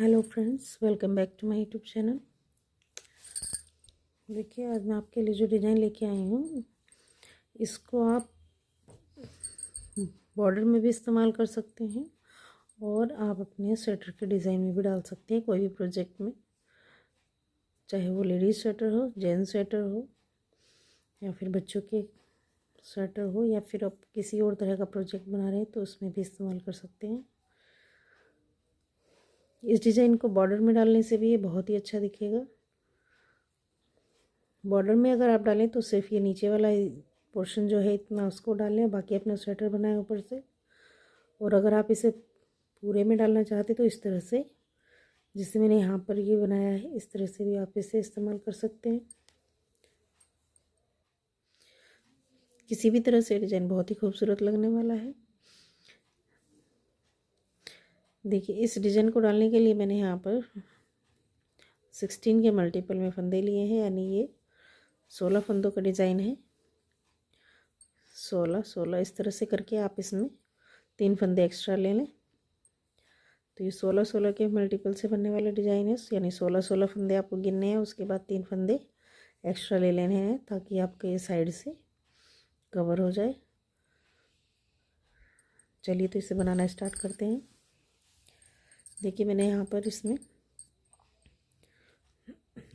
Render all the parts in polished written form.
Hello friends, welcome back to my YouTube channel. देखिए, आज मैं आपके लिए जो डिज़ाइन लेके आई हूँ, इसको आप बॉर्डर में भी इस्तेमाल कर सकते हैं और आप अपने स्वेटर के डिज़ाइन में भी डाल सकते हैं, कोई भी प्रोजेक्ट में, चाहे वो लेडीज स्वेटर हो, जेंट्स स्वेटर हो या फिर बच्चों के स्वेटर हो, या फिर आप किसी और तरह का प्रोजेक्ट बना रहे हैं तो उसमें भी इस्तेमाल कर सकते हैं। इस डिज़ाइन को बॉर्डर में डालने से भी ये बहुत ही अच्छा दिखेगा। बॉर्डर में अगर आप डालें तो सिर्फ ये नीचे वाला पोर्शन जो है इतना उसको डालें, बाकी अपना स्वेटर बनाएं ऊपर से। और अगर आप इसे पूरे में डालना चाहते तो इस तरह से, जिससे मैंने यहाँ पर ये बनाया है, इस तरह से भी आप इसे इस्तेमाल कर सकते हैं। किसी भी तरह से डिज़ाइन बहुत ही खूबसूरत लगने वाला है। देखिए, इस डिज़ाइन को डालने के लिए मैंने यहाँ पर 16 के मल्टीपल में फंदे लिए हैं, यानी ये 16 फंदों का डिज़ाइन है। 16 इस तरह से करके आप इसमें 3 फंदे एक्स्ट्रा ले लें। तो ये 16 के मल्टीपल से बनने वाला डिज़ाइन है, यानी 16 फंदे आपको गिनने हैं, उसके बाद 3 फंदे एक्स्ट्रा ले लेने हैं ताकि आपके ये साइड से कवर हो जाए। चलिए, तो इसे बनाना स्टार्ट करते हैं। देखिए, मैंने यहाँ पर इसमें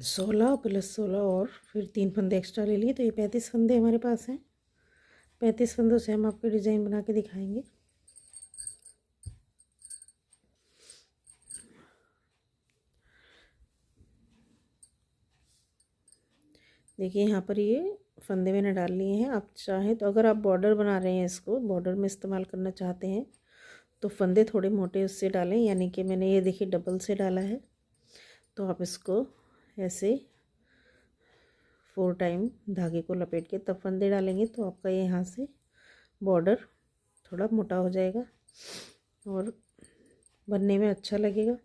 16 + 16 और फिर 3 फंदे एक्स्ट्रा ले लिए, तो ये 35 फंदे हमारे पास हैं। 35 फंदों से हम आपको डिज़ाइन बना के दिखाएंगे। देखिए, यहाँ पर ये फंदे मैंने डाल लिए हैं। आप चाहें तो, अगर आप बॉर्डर बना रहे हैं, इसको बॉर्डर में इस्तेमाल करना चाहते हैं तो फंदे थोड़े मोटे उससे डालें, यानी कि मैंने ये देखिए डबल से डाला है। तो आप इसको ऐसे 4 टाइम धागे को लपेट के तब फंदे डालेंगे तो आपका ये यहाँ से बॉर्डर थोड़ा मोटा हो जाएगा और बनने में अच्छा लगेगा।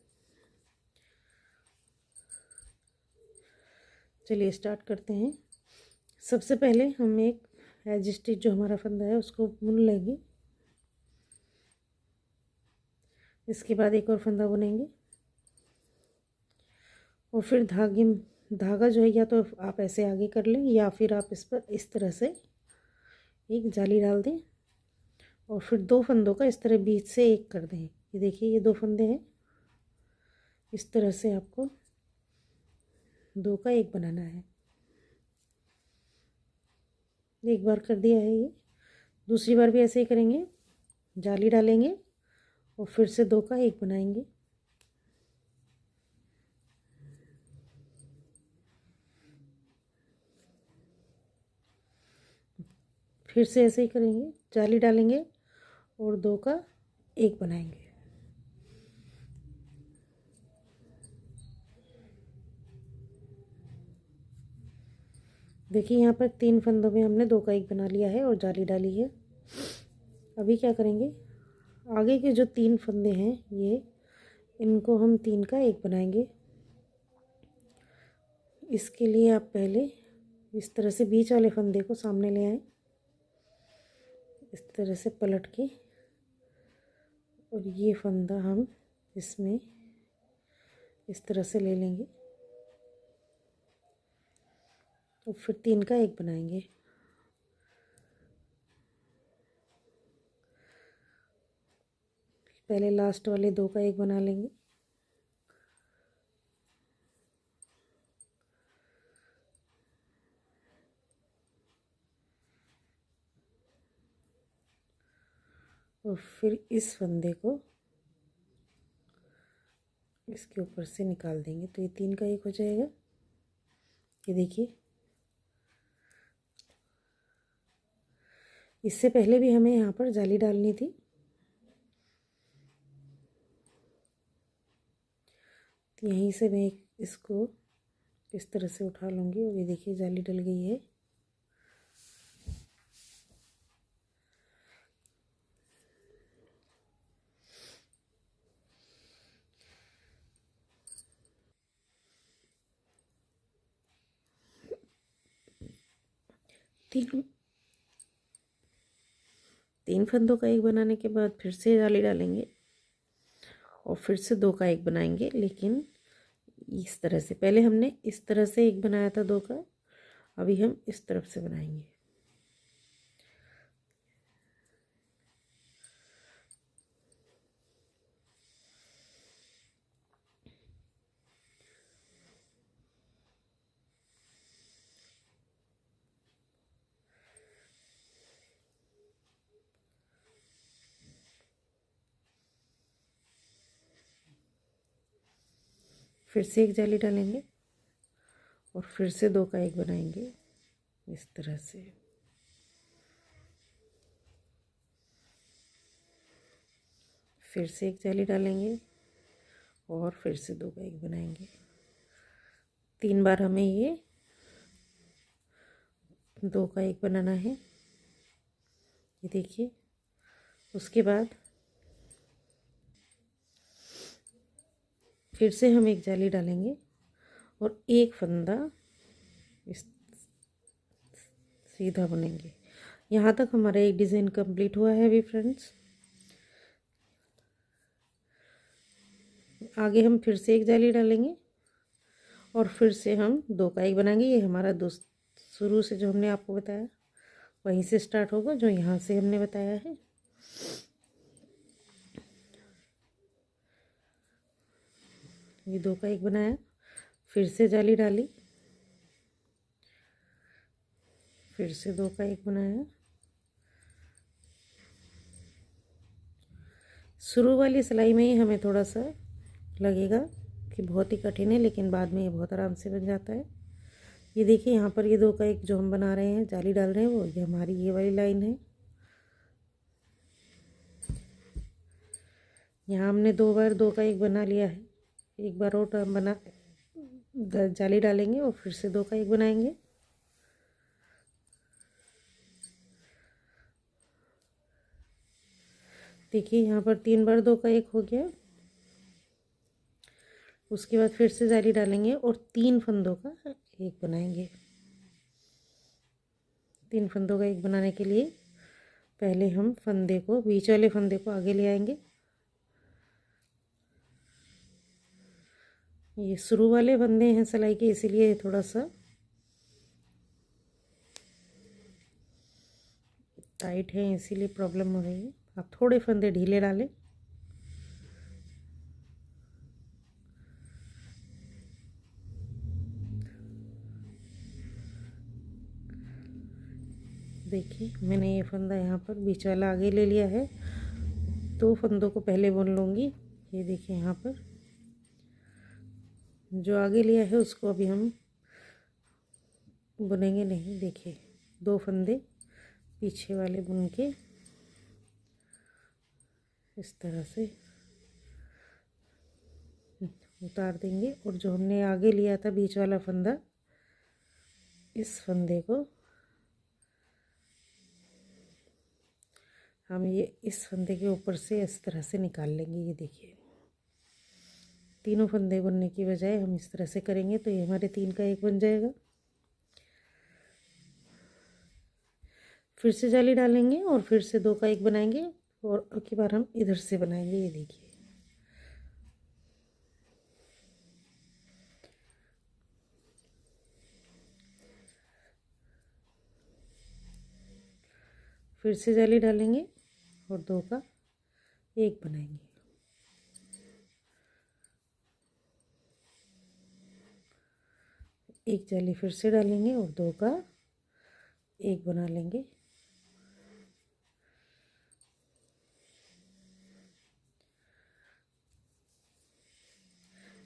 चलिए स्टार्ट करते हैं। सबसे पहले हम एक एज स्टिच जो हमारा फंदा है उसको बुन लेंगे। इसके बाद एक और फंदा बुनेंगे और फिर धागा जो है, या तो आप ऐसे आगे कर लें या फिर आप इस पर इस तरह से एक जाली डाल दें और फिर 2 फंदों का इस तरह बीच से एक कर दें। ये देखिए, ये 2 फंदे हैं, इस तरह से आपको 2 का एक बनाना है। एक बार कर दिया है ये, दूसरी बार भी ऐसे ही करेंगे, जाली डालेंगे और फिर से 2 का एक बनाएंगे। फिर से ऐसे ही करेंगे, जाली डालेंगे और 2 का एक बनाएंगे। देखिए, यहाँ पर 3 फंदों में हमने 2 का एक बना लिया है और जाली डाली है। अभी क्या करेंगे, आगे के जो 3 फंदे हैं ये, इनको हम 3 का एक बनाएंगे। इसके लिए आप पहले इस तरह से बीच वाले फंदे को सामने ले आएं, इस तरह से पलट के, और ये फंदा हम इसमें इस तरह से ले लेंगे और फिर 3 का एक बनाएंगे। पहले लास्ट वाले 2 का एक बना लेंगे, और फिर इस फंदे को इसके ऊपर से निकाल देंगे तो ये 3 का एक हो जाएगा। ये देखिए, इससे पहले भी हमें यहाँ पर जाली डालनी थी। यहीं से मैं इसको इस तरह से उठा लूँगी और ये देखिए जाली डल गई है। तीन फंदों का एक बनाने के बाद फिर से जाली डालेंगे और फिर से 2 का एक बनाएंगे, लेकिन इस तरह से। पहले हमने इस तरह से एक बनाया था 2 का, अभी हम इस तरफ से बनाएंगे। फिर से एक जाली डालेंगे और फिर से 2 का एक बनाएंगे इस तरह से। फिर से एक जाली डालेंगे और फिर से 2 का एक बनाएंगे। 3 बार हमें ये 2 का एक बनाना है, ये देखिए। उसके बाद फिर से हम एक जाली डालेंगे और एक फंदा इस सीधा बुनेंगे। यहाँ तक हमारा एक डिज़ाइन कंप्लीट हुआ है अभी फ्रेंड्स। आगे हम फिर से एक जाली डालेंगे और फिर से हम 2 का एक बनाएंगे। ये हमारा शुरू से जो हमने आपको बताया वहीं से स्टार्ट होगा, जो यहाँ से हमने बताया है। ये 2 का एक बनाया, फिर से जाली डाली, फिर से 2 का एक बनाया। शुरू वाली सिलाई में ही हमें थोड़ा सा लगेगा कि बहुत ही कठिन है, लेकिन बाद में ये बहुत आराम से बन जाता है। ये देखिए, यहाँ पर ये 2 का एक जो हम बना रहे हैं, जाली डाल रहे हैं, वो ये हमारी ये वाली लाइन है। यहाँ हमने 2 बार 2 का एक बना लिया है। एक बार और बना जाली डालेंगे और फिर से 2 का एक बनाएंगे। देखिए, यहाँ पर 3 बार 2 का एक हो गया। उसके बाद फिर से जाली डालेंगे और 3 फंदों का एक बनाएंगे। 3 फंदों का एक बनाने के लिए पहले हम फंदे को, बीच वाले फंदे को आगे ले आएंगे। ये शुरू वाले फंदे हैं सिलाई के, इसीलिए थोड़ा सा टाइट है, इसीलिए प्रॉब्लम हो रही है। आप थोड़े फंदे ढीले डालें। देखिए, मैंने ये फंदा यहाँ पर बीच वाला आगे ले लिया है। 2 फंदों को पहले बुन लूँगी। ये देखिए, यहाँ पर जो आगे लिया है उसको अभी हम बुनेंगे नहीं। देखिए, 2 फंदे पीछे वाले बुन के इस तरह से उतार देंगे, और जो हमने आगे लिया था बीच वाला फंदा, इस फंदे को हम ये इस फंदे के ऊपर से इस तरह से निकाल लेंगे। ये देखिए, तीनों फंदे बुनने की बजाय हम इस तरह से करेंगे तो ये हमारे 3 का एक बन जाएगा। फिर से जाली डालेंगे और फिर से 2 का एक बनाएंगे, और अब की बार हम इधर से बनाएंगे। ये देखिए, फिर से जाली डालेंगे और 2 का एक बनाएंगे। एक जाली फिर से डालेंगे और 2 का एक बना लेंगे।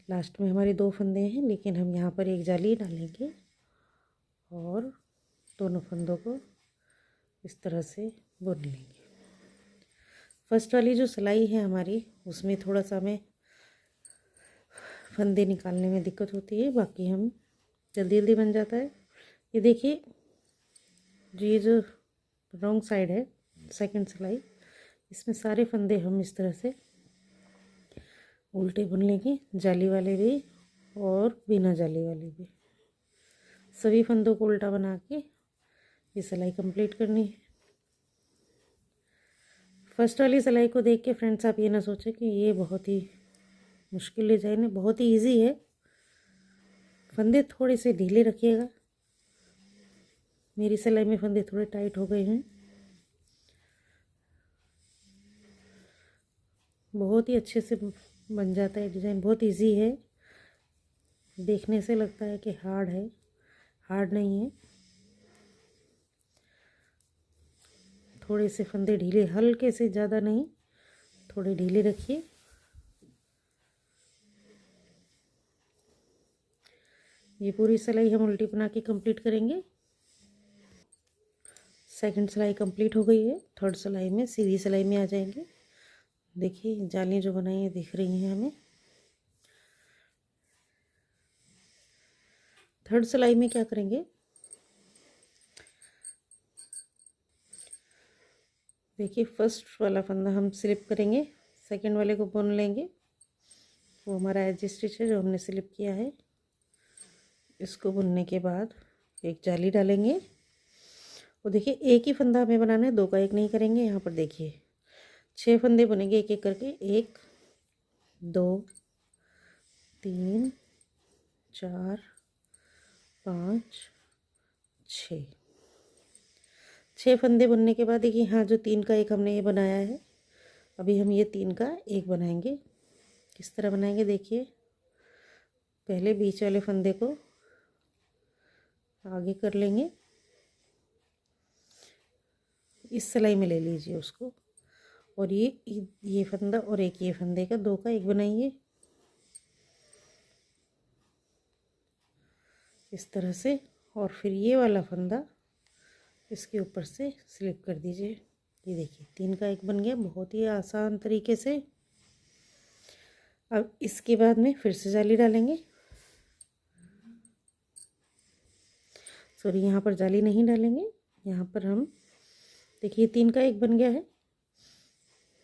लास्ट में हमारे 2 फंदे हैं, लेकिन हम यहाँ पर एक जाली डालेंगे और दोनों फंदों को इस तरह से बुन लेंगे। फर्स्ट वाली जो सिलाई है हमारी, उसमें थोड़ा सा हमें फंदे निकालने में दिक्कत होती है, बाकी हम जल्दी जल्दी बन जाता है। ये देखिए, ये जो रॉन्ग साइड है सेकंड सिलाई, इसमें सारे फंदे हम इस तरह से उल्टे बुन लेंगे, जाली वाले भी और बिना जाली वाले भी। सभी फंदों को उल्टा बना के ये सिलाई कंप्लीट करनी है। फर्स्ट वाली सिलाई को देख के फ्रेंड्स आप ये ना सोचें कि ये बहुत ही मुश्किल डिज़ाइन है, बहुत ही इजी है। फंदे थोड़े से ढीले रखिएगा, मेरी सिलाई में फंदे थोड़े टाइट हो गए हैं। बहुत ही अच्छे से बन जाता है डिज़ाइन, बहुत इजी है। देखने से लगता है कि हार्ड है, हार्ड नहीं है। थोड़े से फंदे ढीले, हल्के से, ज़्यादा नहीं, थोड़े ढीले रखिए। ये पूरी सिलाई हम उल्टी बना के कंप्लीट करेंगे। सेकंड सिलाई कंप्लीट हो गई है। थर्ड सिलाई में सीधी सिलाई में आ जाएंगे। देखिए जाली जो बनाई है दिख रही हैं हमें। थर्ड सिलाई में क्या करेंगे, देखिए फर्स्ट वाला फंदा हम स्लिप करेंगे, सेकंड वाले को बुन लेंगे। वो हमारा एज स्टिच है जो हमने स्लिप किया है। इसको बुनने के बाद एक जाली डालेंगे। और देखिए एक ही फंदा हमें बनाना है, दो का एक नहीं करेंगे। यहाँ पर देखिए 6 फंदे बुनेंगे एक एक करके। 1 2 3 4 5 6 6 फंदे बुनने के बाद देखिए हाँ जो 3 का एक हमने ये बनाया है, अभी हम ये 3 का एक बनाएंगे। किस तरह बनाएंगे देखिए, पहले बीच वाले फंदे को आगे कर लेंगे, इस सिलाई में ले लीजिए उसको, और ये फंदा और एक ये फंदे का, दो का एक बनाइए इस तरह से। और फिर ये वाला फंदा इसके ऊपर से स्लिप कर दीजिए। ये देखिए 3 का एक बन गया, बहुत ही आसान तरीके से। अब इसके बाद में फिर से जाली डालेंगे। सॉरी, यहाँ पर जाली नहीं डालेंगे, यहाँ पर हम देखिए 3 का एक बन गया है।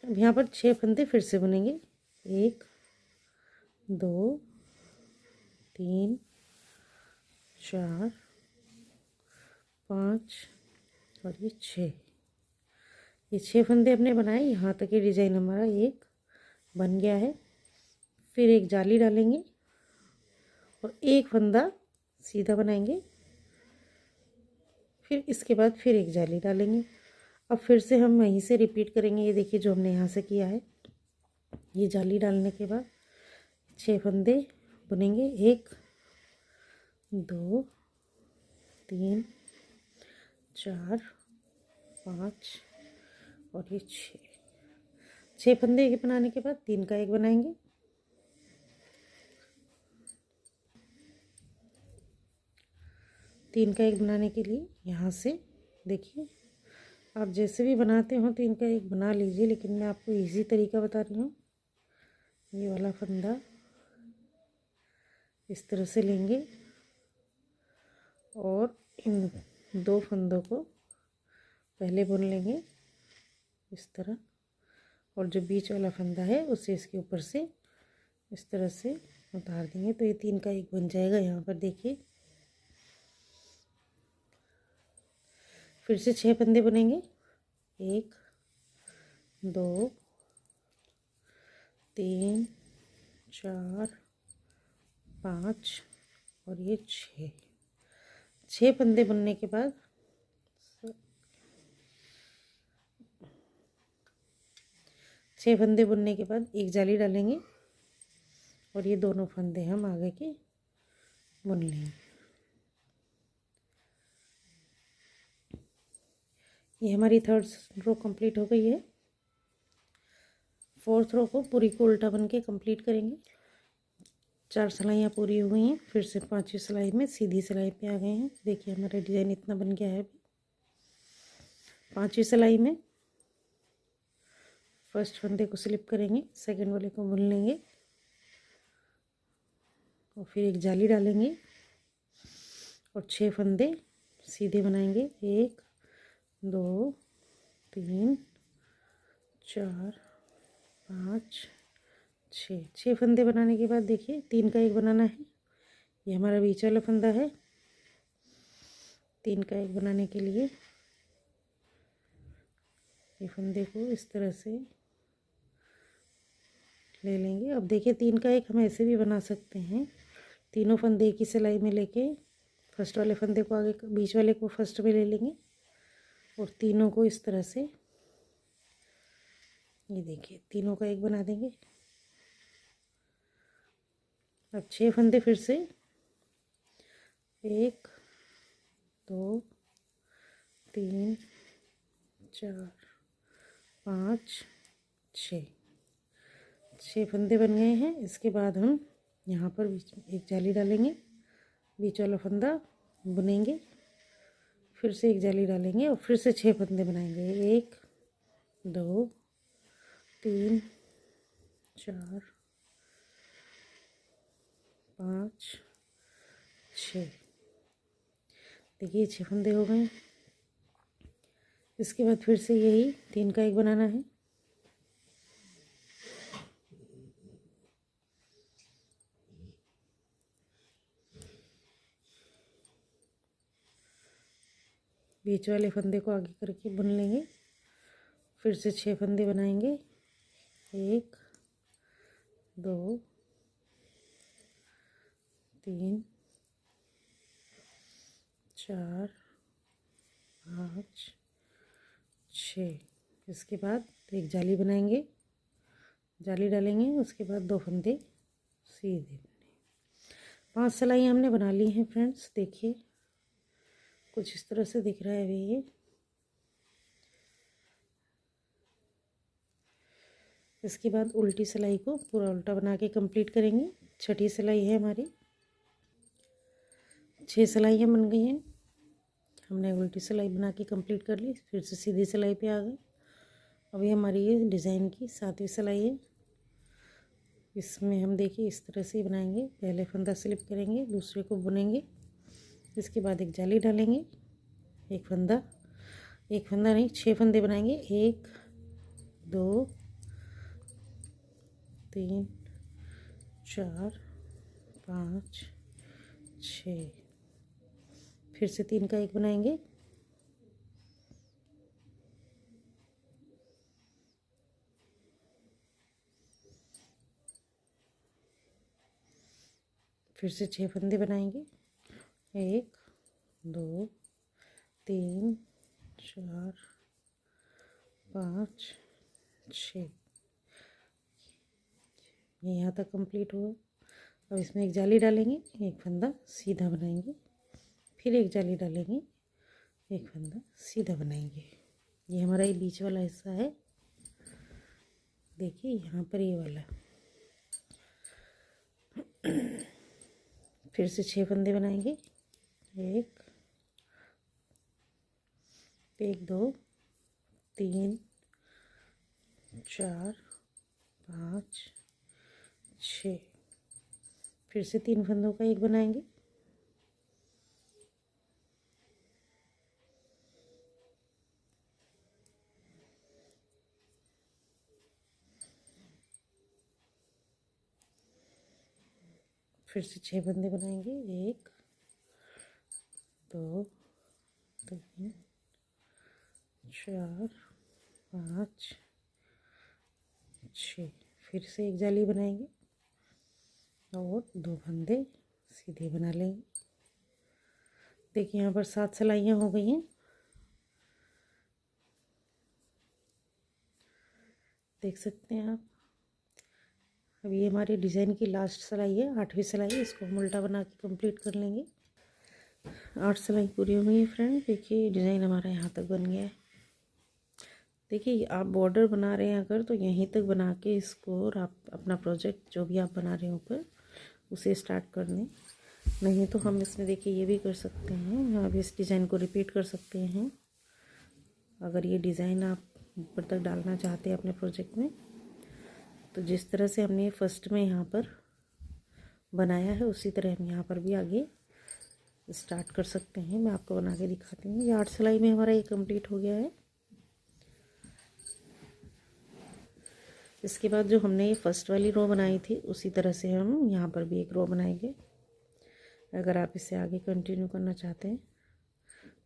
अब यहाँ पर 6 फंदे फिर से बनेंगे। 1 2 3 4 5 और ये 6, ये 6 फंदे हमने बनाए। यहाँ तक ये डिज़ाइन हमारा एक बन गया है। फिर एक जाली डालेंगे और एक फंदा सीधा बनाएंगे। फिर इसके बाद फिर एक जाली डालेंगे। अब फिर से हम वहीं से रिपीट करेंगे। ये देखिए जो हमने यहाँ से किया है, ये जाली डालने के बाद 6 फंदे बुनेंगे। 1 2 3 4 5 और ये 6 फंदे के बनाने के बाद 3 का एक बनाएंगे। तीन का एक बनाने के लिए यहाँ से देखिए, आप जैसे भी बनाते हो 3 का एक बना लीजिए, लेकिन मैं आपको इजी तरीका बता रही हूँ। ये वाला फंदा इस तरह से लेंगे और इन 2 फंदों को पहले बुन लेंगे इस तरह, और जो बीच वाला फंदा है उसे इसके ऊपर से इस तरह से उतार देंगे, तो ये 3 का एक बन जाएगा। यहाँ पर देखिए फिर से 6 फंदे बुनेंगे। 1 2 3 4 5 और ये 6 फंदे बुनने के बाद 6 फंदे बुनने के बाद एक जाली डालेंगे और ये दोनों फंदे हम आगे के बुन लेंगे। ये हमारी थर्ड रो कंप्लीट हो गई है। फोर्थ रो को पूरी को उल्टा बन के कंप्लीट करेंगे। 4 सिलाइयाँ पूरी हो गई हैं। फिर से 5वीं सिलाई में सीधी सिलाई पे आ गए हैं। देखिए हमारा डिज़ाइन इतना बन गया है। 5वीं सिलाई में फर्स्ट फंदे को स्लिप करेंगे, सेकंड वाले को बुन लेंगे और फिर एक जाली डालेंगे और 6 फंदे सीधे बनाएंगे। 1 2 3 4 5 6 फंदे बनाने के बाद देखिए 3 का एक बनाना है। ये हमारा बीच वाला फंदा है। 3 का एक बनाने के लिए ये फंदे को इस तरह से ले लेंगे। अब देखिए 3 का एक हम ऐसे भी बना सकते हैं, तीनों फंदे एक ही सिलाई में लेके फर्स्ट वाले फंदे को आगे, बीच वाले को फर्स्ट में ले लेंगे और तीनों को इस तरह से, ये देखिए तीनों का एक बना देंगे। अब 6 फंदे फिर से, 1 2 3 4 5 6 फंदे बन गए हैं। इसके बाद हम यहाँ पर बीच में एक जाली डालेंगे, बीच वाला फंदा बुनेंगे, फिर से एक जाली डालेंगे और फिर से 6 फंदे बनाएंगे। 1 2 3 4 5 6, देखिए 6 फंदे हो गए। इसके बाद फिर से यही 3 का एक बनाना है। बीच वाले फंदे को आगे करके बुन लेंगे, फिर से 6 फंदे बनाएंगे। 1 2 3 4 5 6। इसके बाद एक जाली बनाएंगे, जाली डालेंगे, उसके बाद 2 फंदे सीधे बने। 5 सिलाई हमने बना ली हैं फ्रेंड्स। देखिए कुछ इस तरह से दिख रहा है अभी ये। इसके बाद उल्टी सिलाई को पूरा उल्टा बना के कंप्लीट करेंगे। छठी सिलाई है हमारी। 6 सिलाइयाँ बन गई हैं, हमने उल्टी सिलाई बना के कंप्लीट कर ली, फिर से सीधी सिलाई पे आ गए। अभी हमारी ये डिज़ाइन की 7वीं सिलाई है। इसमें हम देखिए इस तरह से बनाएंगे। पहले फंदा स्लिप करेंगे, दूसरे को बुनेंगे, इसके बाद एक जाली डालेंगे, एक फंदा नहीं 6 फंदे बनाएंगे। 1 2 3 4 5 6, फिर से 3 का एक बनाएंगे। फिर से 6 फंदे बनाएंगे। 1 2 3 4 5 6, ये यहाँ तक कंप्लीट हुआ। अब इसमें एक जाली डालेंगे, एक फंदा सीधा बनाएंगे, फिर एक जाली डालेंगे, एक फंदा सीधा बनाएंगे। ये हमारा ये बीच वाला हिस्सा है। देखिए यहाँ पर ये वाला। फिर से 6 फंदे बनाएंगे। 1 2 3 4 5 6, फिर से 3 फंदों का एक बनाएंगे। फिर से 6 फंदे बनाएंगे। 1 2 3 4 5 6, फिर से एक जाली बनाएंगे और 2 फंदे सीधे बना लेंगे। देखिए यहाँ पर 7 सिलाइयाँ हो गई हैं। देख सकते हैं आप। अब ये हमारी डिज़ाइन की लास्ट सिलाई है, 8वीं सिलाई। इसको हम उल्टा बना के कंप्लीट कर लेंगे। 8 सिलाई पूरी हो गई है फ्रेंड। देखिए डिज़ाइन हमारा यहाँ तक बन गया है। देखिए आप बॉर्डर बना रहे हैं अगर, तो यहीं तक बना के इसको, और आप अपना प्रोजेक्ट जो भी आप बना रहे हैं ऊपर उसे स्टार्ट कर दें। नहीं तो हम इसमें देखिए ये भी कर सकते हैं, आप इस डिज़ाइन को रिपीट कर सकते हैं। अगर ये डिज़ाइन आप ऊपर तक डालना चाहते हैं अपने प्रोजेक्ट में, तो जिस तरह से हमने फर्स्ट में यहाँ पर बनाया है उसी तरह हम यहाँ पर भी आगे स्टार्ट कर सकते हैं। मैं आपको बना के दिखाती हूँ। ये 8 सिलाई में हमारा ये कंप्लीट हो गया है। इसके बाद जो हमने ये फर्स्ट वाली रो बनाई थी उसी तरह से हम यहाँ पर भी एक रो बनाएंगे। अगर आप इसे आगे कंटिन्यू करना चाहते हैं,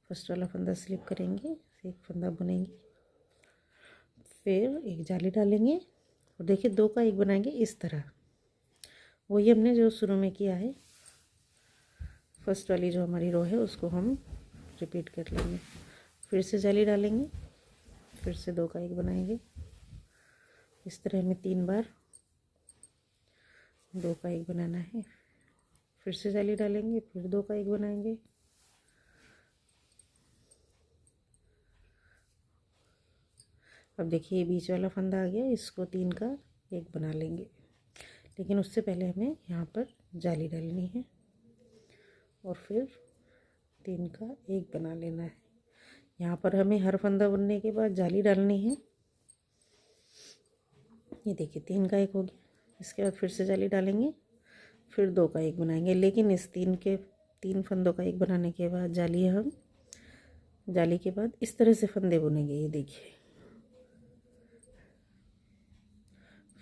फर्स्ट वाला फंदा स्लिप करेंगे, एक फंदा बुनेंगे, फिर एक जाली डालेंगे, और देखिए 2 का 1 बनाएंगे इस तरह, वही हमने जो शुरू में किया है। फर्स्ट वाली जो हमारी रो है उसको हम रिपीट कर लेंगे। फिर से जाली डालेंगे, फिर से 2 का 1 बनाएंगे। इस तरह हमें 3 बार 2 का 1 बनाना है। फिर से जाली डालेंगे, फिर 2 का 1 बनाएंगे। अब देखिए बीच वाला फंदा आ गया, इसको 3 का 1 बना लेंगे, लेकिन उससे पहले हमें यहाँ पर जाली डालनी है और फिर 3 का 1 बना लेना है। यहाँ पर हमें हर फंदा बुनने के बाद जाली डालनी है। ये देखिए 3 का 1 हो गया। इसके बाद फिर से जाली डालेंगे, फिर 2 का 1 बनाएंगे, लेकिन इस 3 फंदों का 1 बनाने के बाद जाली के बाद इस तरह से फंदे बुनेंगे। ये देखिए,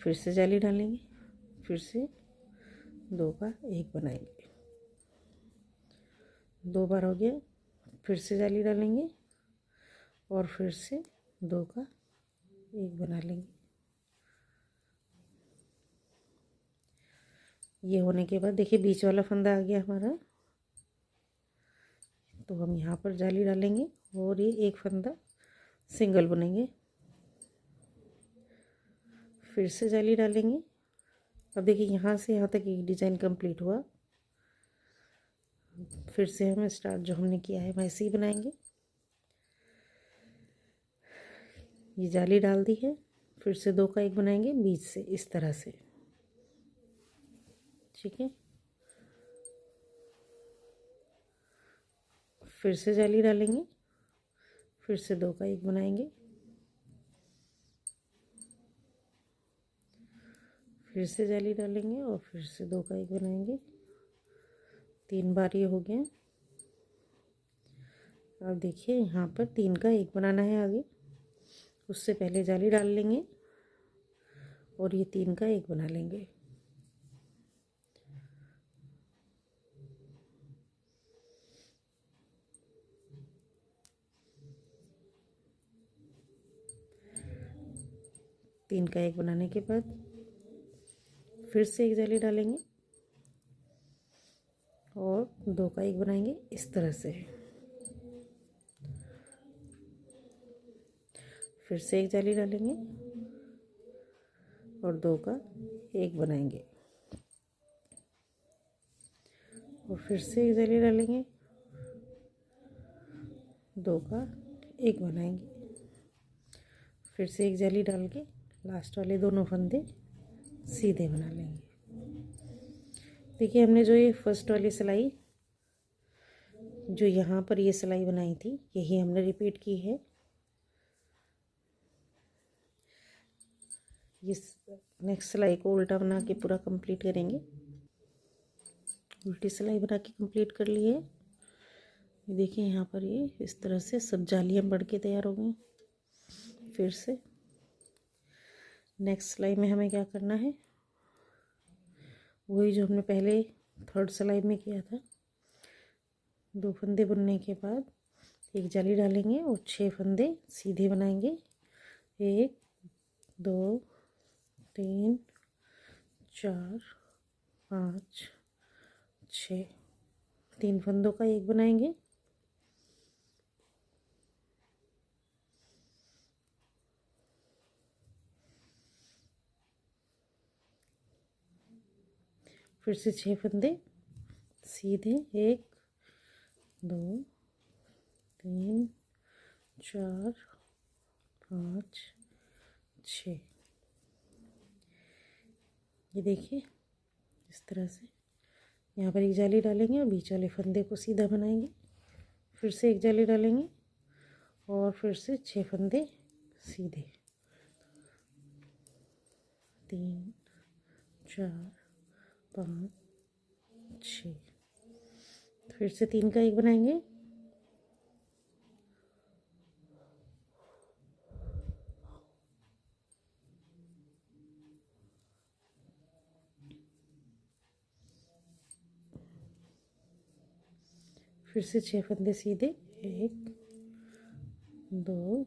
फिर से जाली डालेंगे, फिर से 2 का 1 बनाएंगे। 2 बार हो गया। फिर से जाली डालेंगे और फिर से 2 का 1 बना लेंगे। ये होने के बाद देखिए बीच वाला फंदा आ गया हमारा, तो हम यहाँ पर जाली डालेंगे और ये एक फंदा सिंगल बुनेंगे। फिर से जाली डालेंगे। अब देखिए यहाँ से यहाँ तक एक डिज़ाइन कंप्लीट हुआ। फिर से हम स्टार्ट जो हमने किया है वैसे ही बनाएंगे। ये जाली डाल दी है, फिर से 2 का 1 बनाएंगे बीच से इस तरह से, ठीक है। फिर से जाली डालेंगे, फिर से 2 का 1 बनाएंगे, फिर से जाली डालेंगे और फिर से 2 का 1 बनाएंगे। 3 बार ये हो गया। अब देखिए यहाँ पर 3 का 1 बनाना है आगे, उससे पहले जाली डाल लेंगे और ये 3 का 1 बना लेंगे। तीन का 1 बनाने के बाद फिर से एक जाली डालेंगे और 2 का 1 बनाएंगे इस तरह से। फिर से एक जाली डालेंगे और 2 का 1 बनाएंगे और फिर से एक जाली डालेंगे, 2 का 1 बनाएंगे। फिर से एक जाली डाल के लास्ट वाले दोनों फंदे सीधे बना लेंगे। देखिए हमने जो ये फर्स्ट वाली सिलाई जो यहाँ पर ये सिलाई बनाई थी, यही हमने रिपीट की है। ये नेक्स्ट सिलाई को उल्टा बना के पूरा कंप्लीट करेंगे। उल्टी सिलाई बना के कंप्लीट कर ली है। ये देखिए यहाँ पर ये इस तरह से सब जालियाँ बढ़ के तैयार हो गई। फिर से नेक्स्ट सिलाई में हमें क्या करना है, वही जो हमने पहले थर्ड सिलाई में किया था। 2 फंदे बुनने के बाद एक जाली डालेंगे और 6 फंदे सीधे बनाएंगे। 1 2 3 4 5 6, 3 फंदों का 1 बनाएंगे। फिर से 6 फंदे सीधे, 1 2 3 4 5 6। ये देखिए इस तरह से यहाँ पर एक जाली डालेंगे और बीच वाले फंदे को सीधा बनाएंगे। फिर से एक जाली डालेंगे और फिर से 6 फंदे सीधे, 3 4 5 6। फिर से 3 का 1 बनाएंगे, फिर से 6 फंदे सीधे, 1 2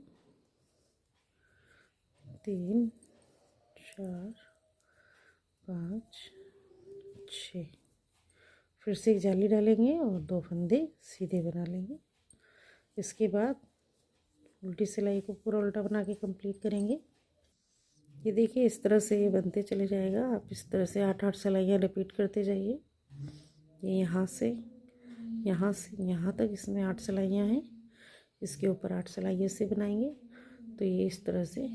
3 4 5 6। फिर से एक जाली डालेंगे और 2 फंदे सीधे बना लेंगे। इसके बाद उल्टी सिलाई को पूरा उल्टा बना के कंप्लीट करेंगे। ये देखिए इस तरह से ये बनते चले जाएगा। आप इस तरह से 8 सिलाइयाँ रिपीट करते जाइए। ये यहाँ से यहाँ तक इसमें 8 सिलाइयाँ हैं। इसके ऊपर 8 सिलाई ऐसे बनाएंगे तो ये इस तरह से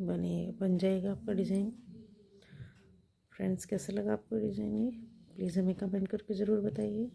बन जाएगा आपका डिज़ाइन। फ्रेंड्स कैसा लगा आपको डिज़ाइन? ये प्लीज़ हमें कमेंट करके ज़रूर बताइए।